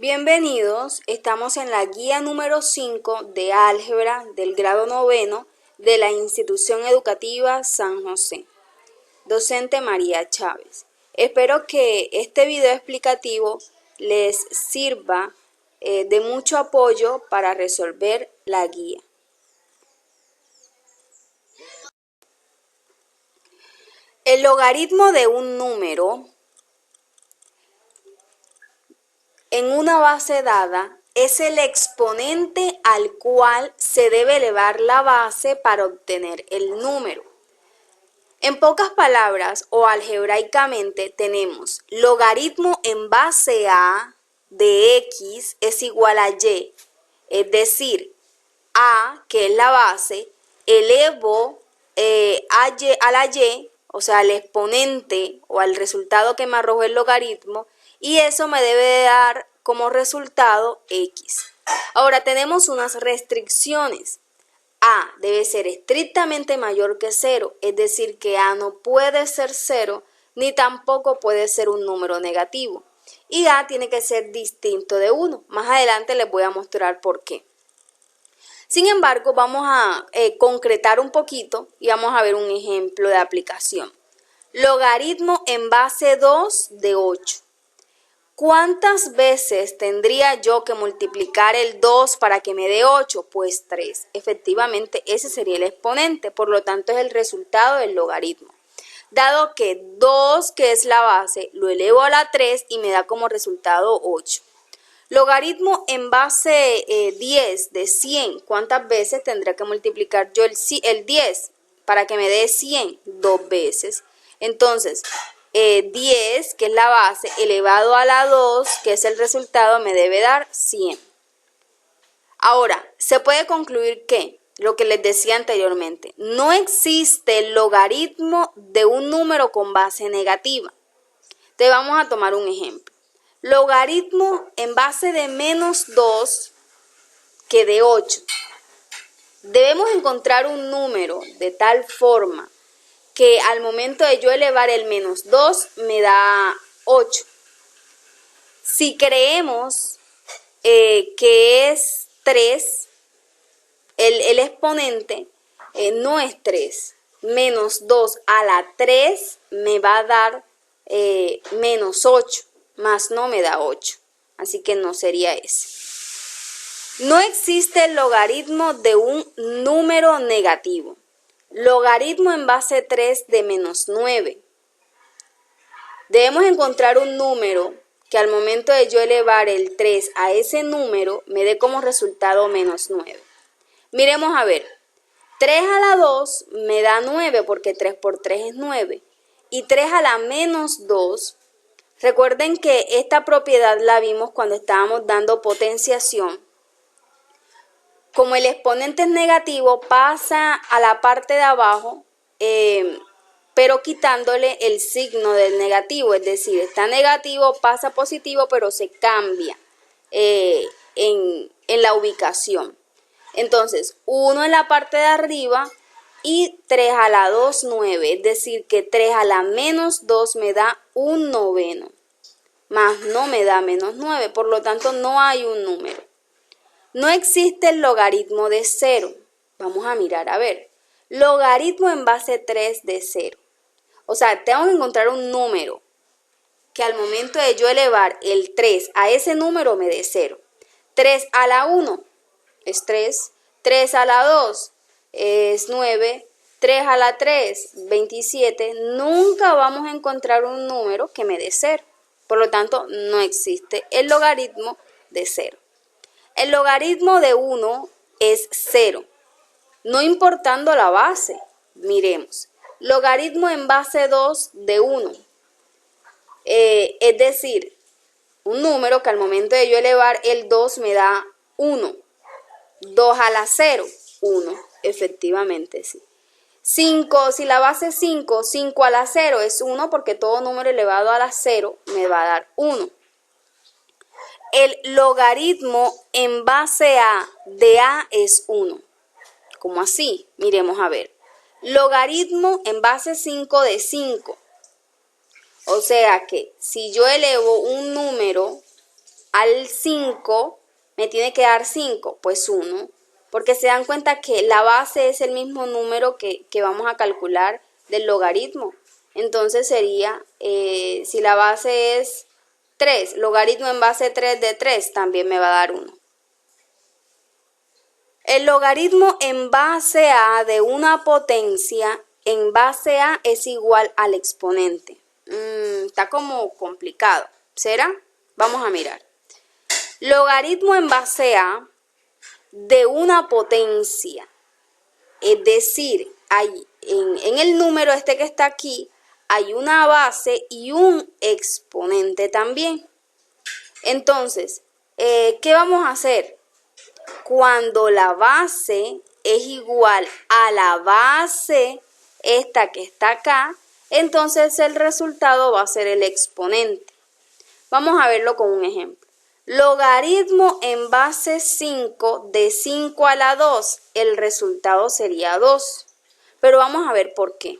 Bienvenidos, estamos en la guía número 5 de álgebra del grado noveno de la institución educativa San José. Docente María Chávez. Espero que este video explicativo les sirva de mucho apoyo para resolver la guía. El logaritmo de un número en una base dada es el exponente al cual se debe elevar la base para obtener el número. En pocas palabras o algebraicamente tenemos logaritmo en base a de x es igual a y, es decir, a, que es la base, elevo a la y, o sea, al exponente o al resultado que me arrojó el logaritmo, y eso me debe dar como resultado x. Ahora tenemos unas restricciones. A debe ser estrictamente mayor que 0, es decir, que A no puede ser 0 ni tampoco puede ser un número negativo. Y A tiene que ser distinto de 1. Más adelante les voy a mostrar por qué. Sin embargo, vamos a concretar un poquito y vamos a ver un ejemplo de aplicación. Logaritmo en base 2 de 8. ¿Cuántas veces tendría yo que multiplicar el 2 para que me dé 8? Pues 3. Efectivamente, ese sería el exponente, por lo tanto es el resultado del logaritmo. Dado que 2, que es la base, lo elevo a la 3 y me da como resultado 8. Logaritmo en base 10 de 100. ¿Cuántas veces tendría que multiplicar yo el 10 para que me dé 100? 2 veces. Entonces, 10, que es la base, elevado a la 2, que es el resultado, me debe dar 100. Ahora, se puede concluir que, lo que les decía anteriormente, no existe el logaritmo de un número con base negativa. Entonces vamos a tomar un ejemplo. Logaritmo en base de menos 2 que de 8. Debemos encontrar un número de tal forma que al momento de yo elevar el menos 2 me da 8. Si creemos que es 3, el exponente no es 3. Menos 2 a la 3 me va a dar menos 8, más no me da 8. Así que no sería ese. No existe el logaritmo de un número negativo. Logaritmo en base 3 de menos 9. Debemos encontrar un número que al momento de yo elevar el 3 a ese número me dé como resultado menos 9. Miremos a ver. 3 a la 2 me da 9 porque 3 por 3 es 9. Y 3 a la menos 2, recuerden que esta propiedad la vimos cuando estábamos dando potenciación. Como el exponente es negativo, pasa a la parte de abajo, pero quitándole el signo del negativo. Es decir, está negativo, pasa a positivo, pero se cambia en la ubicación. Entonces, 1 en la parte de arriba y 3 a la 2, 9. Es decir, que 3 a la menos 2 me da un noveno. Más no me da menos 9, por lo tanto no hay un número. No existe el logaritmo de 0. Vamos a mirar, a ver. Logaritmo en base 3 de 0. O sea, tengo que encontrar un número que al momento de yo elevar el 3 a ese número me dé 0. 3 a la 1 es 3. 3 a la 2 es 9. 3 a la 3, 27. Nunca vamos a encontrar un número que me dé 0. Por lo tanto, no existe el logaritmo de 0. El logaritmo de 1 es 0, no importando la base. Miremos, logaritmo en base 2 de 1, es decir, un número que al momento de yo elevar el 2 me da 1. 2 a la 0, 1, efectivamente sí. 5, si la base es 5, 5 a la 0 es 1 porque todo número elevado a la 0 me va a dar 1. El logaritmo en base a de A es 1. ¿Cómo así? Miremos a ver. Logaritmo en base 5 de 5. O sea que si yo elevo un número al 5, me tiene que dar 5, pues 1, porque se dan cuenta que la base es el mismo número que vamos a calcular del logaritmo. Entonces sería, si la base es 3, logaritmo en base 3 de 3 también me va a dar 1. El logaritmo en base a de una potencia en base a es igual al exponente. Está como complicado. ¿Será? Vamos a mirar. Logaritmo en base a de una potencia. Es decir, en el número este que está aquí, hay una base y un exponente también. Entonces, ¿qué vamos a hacer? Cuando la base es igual a la base, esta que está acá, entonces el resultado va a ser el exponente. Vamos a verlo con un ejemplo. Logaritmo en base 5 de 5 a la 2, el resultado sería 2. Pero vamos a ver por qué.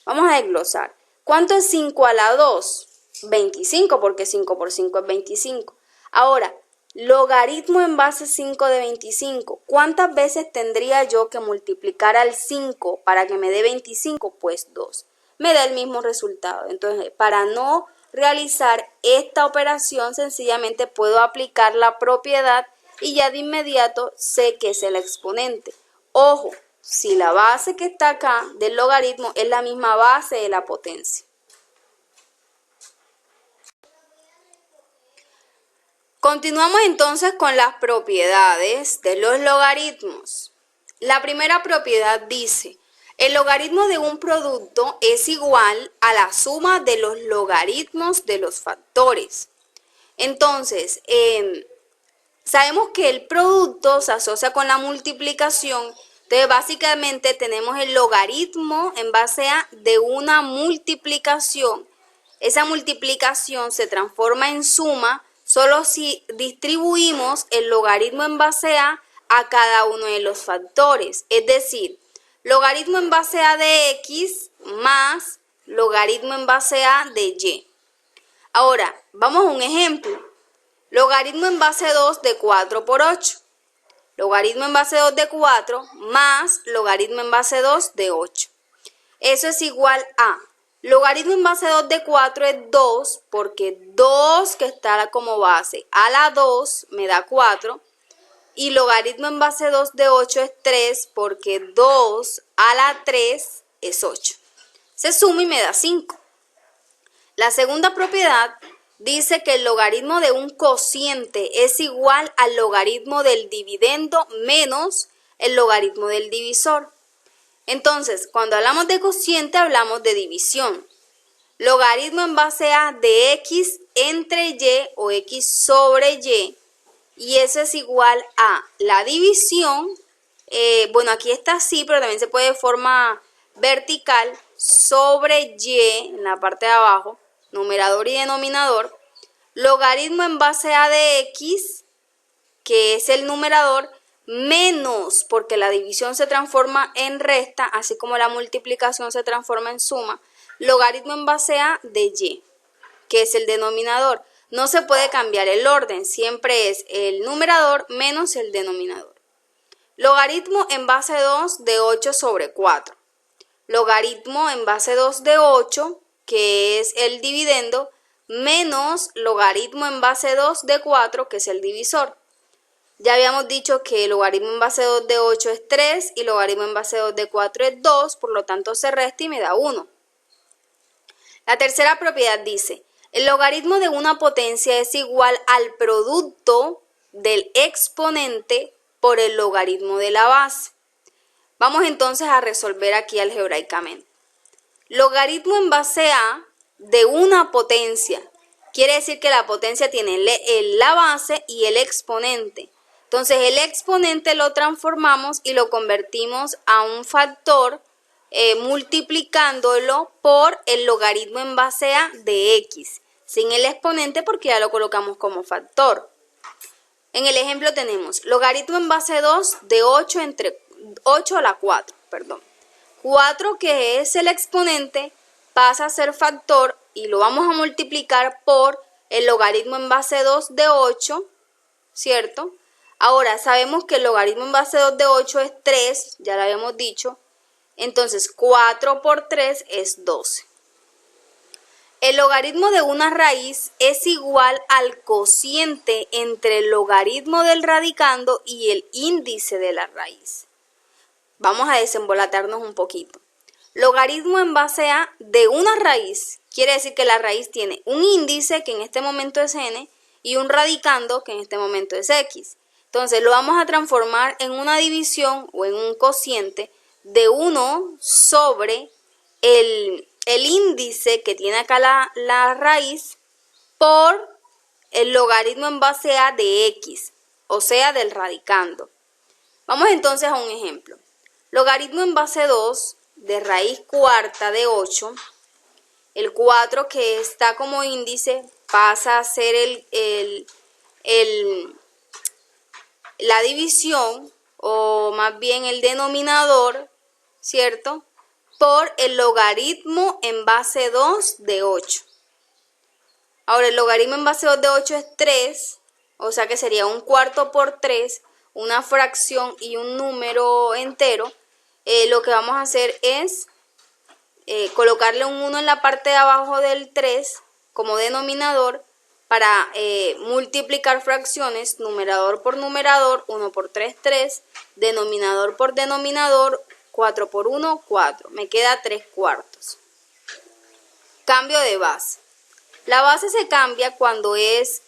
Vamos a desglosar. ¿Cuánto es 5 a la 2? 25, porque 5 por 5 es 25. Ahora, logaritmo en base 5 de 25. ¿Cuántas veces tendría yo que multiplicar al 5 para que me dé 25? Pues 2. Me da el mismo resultado. Entonces, para no realizar esta operación, sencillamente puedo aplicar la propiedad y ya de inmediato sé que es el exponente. Ojo, si la base que está acá del logaritmo es la misma base de la potencia. Continuamos entonces con las propiedades de los logaritmos. La primera propiedad dice: el logaritmo de un producto es igual a la suma de los logaritmos de los factores. Entonces, sabemos que el producto se asocia con la multiplicación. Entonces, básicamente tenemos el logaritmo en base a de una multiplicación. Esa multiplicación se transforma en suma solo si distribuimos el logaritmo en base a cada uno de los factores. Es decir, logaritmo en base a de x más logaritmo en base a de y. Ahora, vamos a un ejemplo. Logaritmo en base 2 de 4 por 8. Logaritmo en base 2 de 4 más logaritmo en base 2 de 8. Eso es igual a logaritmo en base 2 de 4 es 2, porque 2 que está como base a la 2 me da 4. Y logaritmo en base 2 de 8 es 3, porque 2 a la 3 es 8. Se suma y me da 5. La segunda propiedad dice que el logaritmo de un cociente es igual al logaritmo del dividendo menos el logaritmo del divisor. Entonces, cuando hablamos de cociente, hablamos de división. Logaritmo en base a de x entre y o x sobre y. Y eso es igual a la división. Bueno, aquí está así, pero también se puede de forma vertical sobre y en la parte de abajo, numerador y denominador. Logaritmo en base a de x, que es el numerador, menos, porque la división se transforma en resta, así como la multiplicación se transforma en suma, logaritmo en base a de y, que es el denominador. No se puede cambiar el orden, siempre es el numerador menos el denominador. Logaritmo en base 2 de 8 sobre 4. Logaritmo en base 2 de 8, que es el dividendo, menos logaritmo en base 2 de 4, que es el divisor. Ya habíamos dicho que el logaritmo en base 2 de 8 es 3 y logaritmo en base 2 de 4 es 2, por lo tanto se resta y me da 1. La tercera propiedad dice: el logaritmo de una potencia es igual al producto del exponente por el logaritmo de la base. Vamos entonces a resolver aquí algebraicamente. Logaritmo en base a de una potencia. Quiere decir que la potencia tiene la base y el exponente. Entonces el exponente lo transformamos y lo convertimos a un factor multiplicándolo por el logaritmo en base a de x, sin el exponente porque ya lo colocamos como factor. En el ejemplo tenemos logaritmo en base 2 de 8 entre 8 a la 4, 4, que es el exponente, pasa a ser factor y lo vamos a multiplicar por el logaritmo en base 2 de 8, ¿cierto? Ahora, sabemos que el logaritmo en base 2 de 8 es 3, ya lo habíamos dicho. Entonces, 4 por 3 es 12. El logaritmo de una raíz es igual al cociente entre el logaritmo del radicando y el índice de la raíz. Vamos a desembolatarnos un poquito. Logaritmo en base a de una raíz quiere decir que la raíz tiene un índice, que en este momento es n, y un radicando, que en este momento es x. Entonces lo vamos a transformar en una división o en un cociente de 1 sobre el índice que tiene acá la raíz por el logaritmo en base a de x, o sea, del radicando. Vamos entonces a un ejemplo. Logaritmo en base 2 de raíz cuarta de 8, el 4 que está como índice pasa a ser la división, o más bien el denominador, ¿cierto?, por el logaritmo en base 2 de 8. Ahora, el logaritmo en base 2 de 8 es 3, o sea que sería un cuarto por 3, una fracción y un número entero. Lo que vamos a hacer es colocarle un 1 en la parte de abajo del 3 como denominador para multiplicar fracciones, numerador por numerador, 1 por 3, 3, denominador por denominador, 4 por 1, 4. Me queda 3 cuartos. Cambio de base. La base se cambia cuando es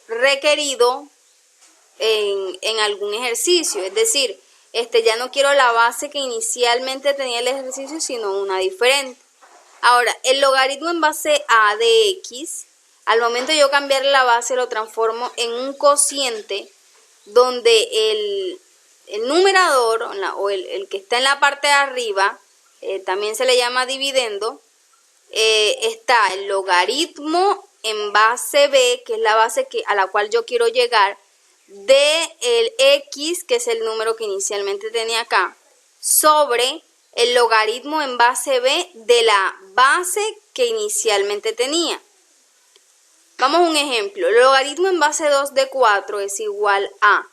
requerido en algún ejercicio, es decir, ya no quiero la base que inicialmente tenía el ejercicio, sino una diferente. Ahora, el logaritmo en base a de x, al momento de yo cambiar la base, lo transformo en un cociente donde el numerador o el que está en la parte de arriba, también se le llama dividendo, está el logaritmo en base b, que es la base a la cual yo quiero llegar, de el x, que es el número que inicialmente tenía acá, sobre el logaritmo en base b de la base que inicialmente tenía. Vamos a un ejemplo. El logaritmo en base 2 de 4 es igual a,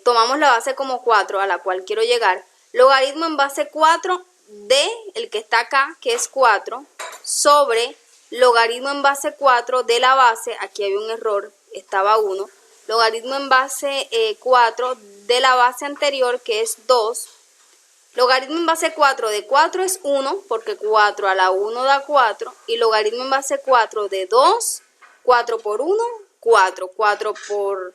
tomamos la base como 4 a la cual quiero llegar, logaritmo en base 4 de el que está acá, que es 4, sobre logaritmo en base 4 de la base, aquí había un error, estaba 1, logaritmo en base 4 de la base anterior, que es 2, logaritmo en base 4 de 4 es 1, porque 4 a la 1 da 4, y logaritmo en base 4 de 2, 4 por 1, 4, 4 por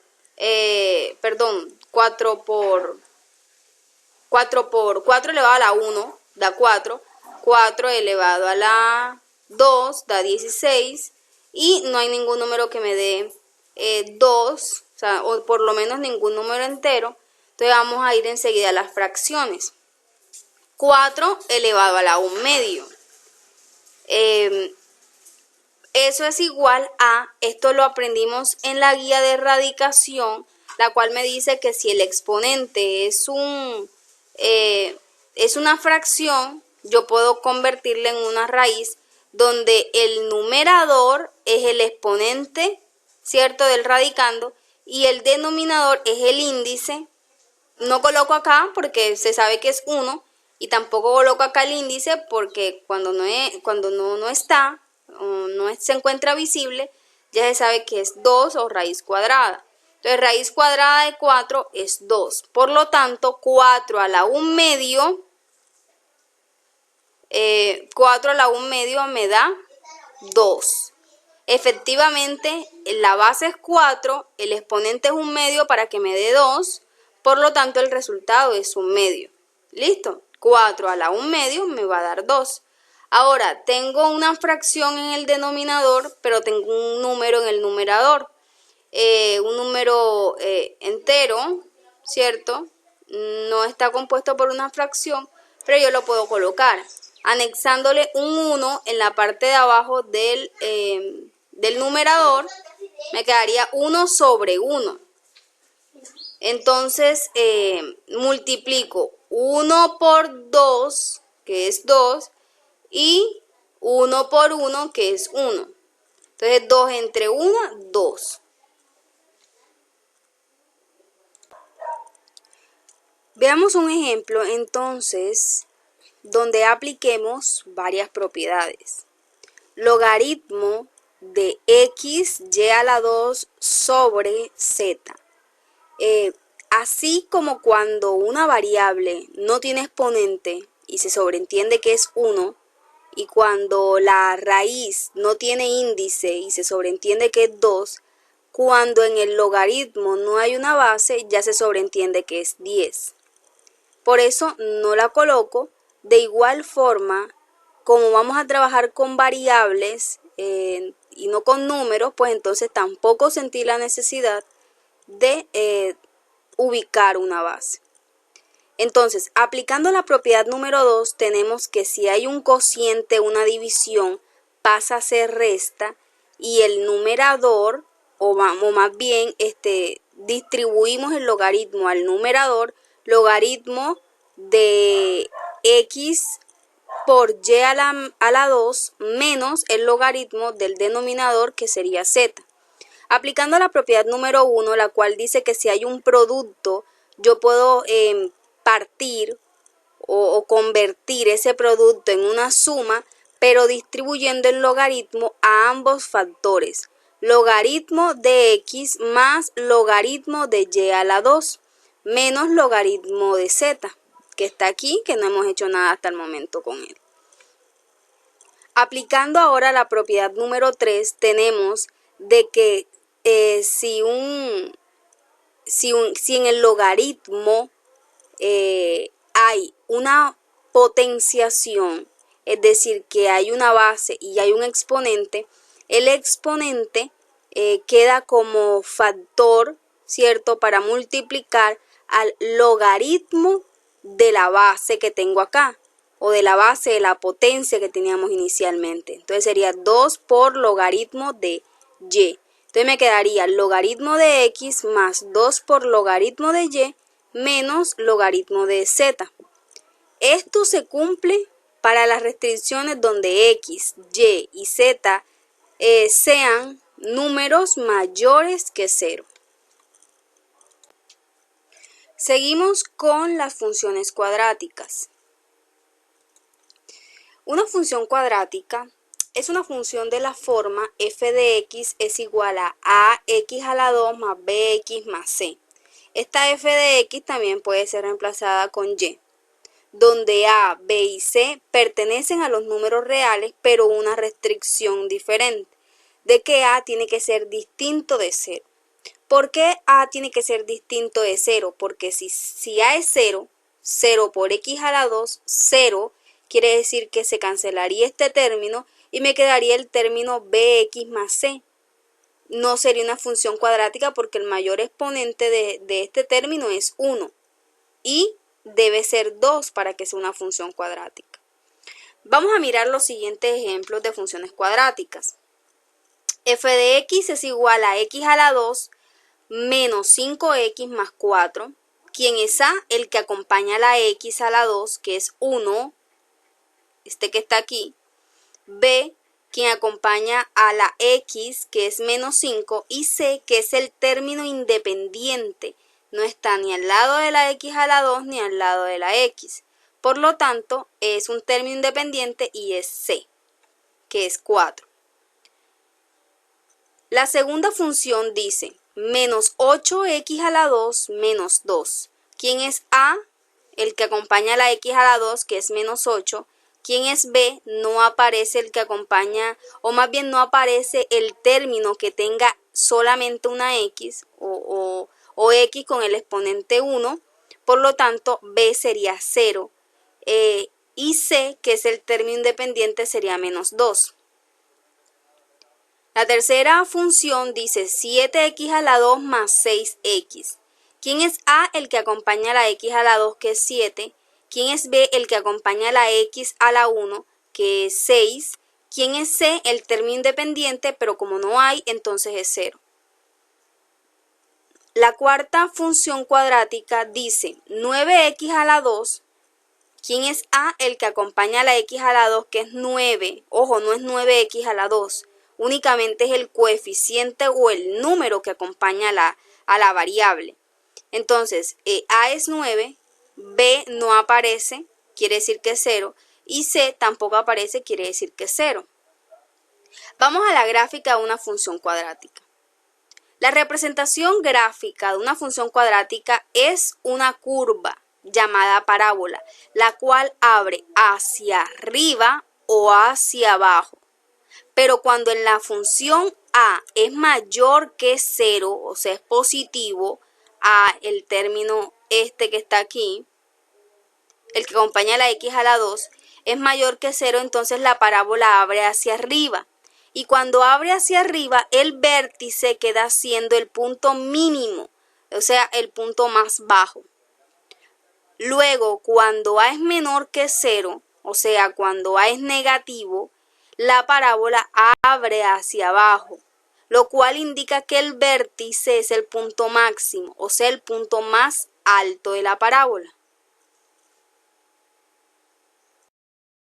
4 elevado a la 1 da 4, 4 elevado a la 2 da 16, y no hay ningún número que me dé 2, o por lo menos ningún número entero. Entonces vamos a ir enseguida a las fracciones. 4 elevado a la 1 medio. Eso es igual a, esto lo aprendimos en la guía de radicación, la cual me dice que si el exponente es una fracción, yo puedo convertirla en una raíz donde el numerador es el exponente, ¿cierto?, del radicando, y el denominador es el índice. No coloco acá porque se sabe que es 1, y tampoco coloco acá el índice porque cuando no está, o no se encuentra visible, ya se sabe que es 2 o raíz cuadrada. Entonces, raíz cuadrada de 4 es 2. Por lo tanto, 4 a la 1 medio, 4 a la 1 medio me da 2. Efectivamente, la base es 4, el exponente es 1 medio para que me dé 2, por lo tanto el resultado es 1 medio. ¿Listo? 4 a la 1 medio me va a dar 2. Ahora, tengo una fracción en el denominador, pero tengo un número en el numerador. Un número entero, ¿cierto? No está compuesto por una fracción, pero yo lo puedo colocar anexándole un 1 en la parte de abajo del numerador. Me quedaría 1 sobre 1. Entonces multiplico 1 por 2, que es 2, y 1 por 1, que es 1. Entonces Entonces 2 entre 1, 2. Veamos un ejemplo entonces donde apliquemos varias propiedades. Logaritmo de x y a la 2 sobre z. Así como cuando una variable no tiene exponente y se sobreentiende que es 1, y cuando la raíz no tiene índice y se sobreentiende que es 2, cuando en el logaritmo no hay una base ya se sobreentiende que es 10. Por eso no la coloco. De igual forma, como vamos a trabajar con variables y no con números, pues entonces tampoco sentí la necesidad de ubicar una base. Entonces, aplicando la propiedad número 2, tenemos que si hay un cociente, una división, pasa a ser resta y el numerador, o más bien distribuimos el logaritmo al numerador, logaritmo de x por y a la 2 menos el logaritmo del denominador, que sería z. Aplicando la propiedad número 1, la cual dice que si hay un producto, yo puedo partir o convertir ese producto en una suma, pero distribuyendo el logaritmo a ambos factores. Logaritmo de x más logaritmo de y a la 2 menos logaritmo de z, que está aquí, que no hemos hecho nada hasta el momento con él. Aplicando ahora la propiedad número 3, tenemos de que si en el logaritmo hay una potenciación, es decir, que hay una base y hay un exponente, el exponente queda como factor, ¿cierto?, para multiplicar al logaritmo de la base que tengo acá, o de la base de la potencia que teníamos inicialmente. Entonces sería 2 por logaritmo de y. Entonces me quedaría logaritmo de x más 2 por logaritmo de y menos logaritmo de z. Esto se cumple para las restricciones donde x, y y z sean números mayores que 0. Seguimos con las funciones cuadráticas. Una función cuadrática es una función de la forma f de x es igual a ax a la 2 más bx más c. Esta f de x también puede ser reemplazada con y, donde a, b y c pertenecen a los números reales, pero una restricción diferente, de que a tiene que ser distinto de 0. ¿Por qué a tiene que ser distinto de 0? Porque si a es 0, 0 por x a la 2, 0, quiere decir que se cancelaría este término y me quedaría el término bx más c. No sería una función cuadrática porque el mayor exponente de este término es 1 y debe ser 2 para que sea una función cuadrática. Vamos a mirar los siguientes ejemplos de funciones cuadráticas. F de x es igual a x a la 2 menos 5x más 4. ¿Quién es a? El que acompaña a la x a la 2, que es 1, este que está aquí. B, quien acompaña a la x, que es menos 5, y c, que es el término independiente. No está ni al lado de la x a la 2 ni al lado de la x. Por lo tanto, es un término independiente y es c, que es 4. La segunda función dice menos 8x a la 2 menos 2. ¿Quién es a? El que acompaña a la x a la 2, que es menos 8. ¿Quién es b? No aparece el que acompaña, o más bien no aparece el término que tenga solamente una x o x con el exponente 1. Por lo tanto, b sería 0. Y c, que es el término independiente, sería menos 2. La tercera función dice 7x a la 2 más 6x. ¿Quién es a? El que acompaña a la x a la 2, que es 7. ¿Quién es b? El que acompaña a la x a la 1, que es 6. ¿Quién es c? El término independiente, pero como no hay, entonces es 0. La cuarta función cuadrática dice 9x a la 2. ¿Quién es a? El que acompaña a la x a la 2, que es 9. Ojo, no es 9x a la 2. únicamente es el coeficiente o el número que acompaña a la variable. Entonces, A es 9, B no aparece, quiere decir que es 0, y C tampoco aparece, quiere decir que es 0. Vamos a la gráfica de una función cuadrática. La representación gráfica de una función cuadrática es una curva llamada parábola, la cual abre hacia arriba o hacia abajo. Pero cuando en la función a es mayor que 0, o sea, es positivo, a el término este que está aquí, el que acompaña a la x a la 2, es mayor que 0, entonces la parábola abre hacia arriba. Y cuando abre hacia arriba, el vértice queda siendo el punto mínimo, o sea, el punto más bajo. Luego, cuando a es menor que 0, o sea, cuando a es negativo, la parábola abre hacia abajo, lo cual indica que el vértice es el punto máximo, o sea, el punto más alto de la parábola.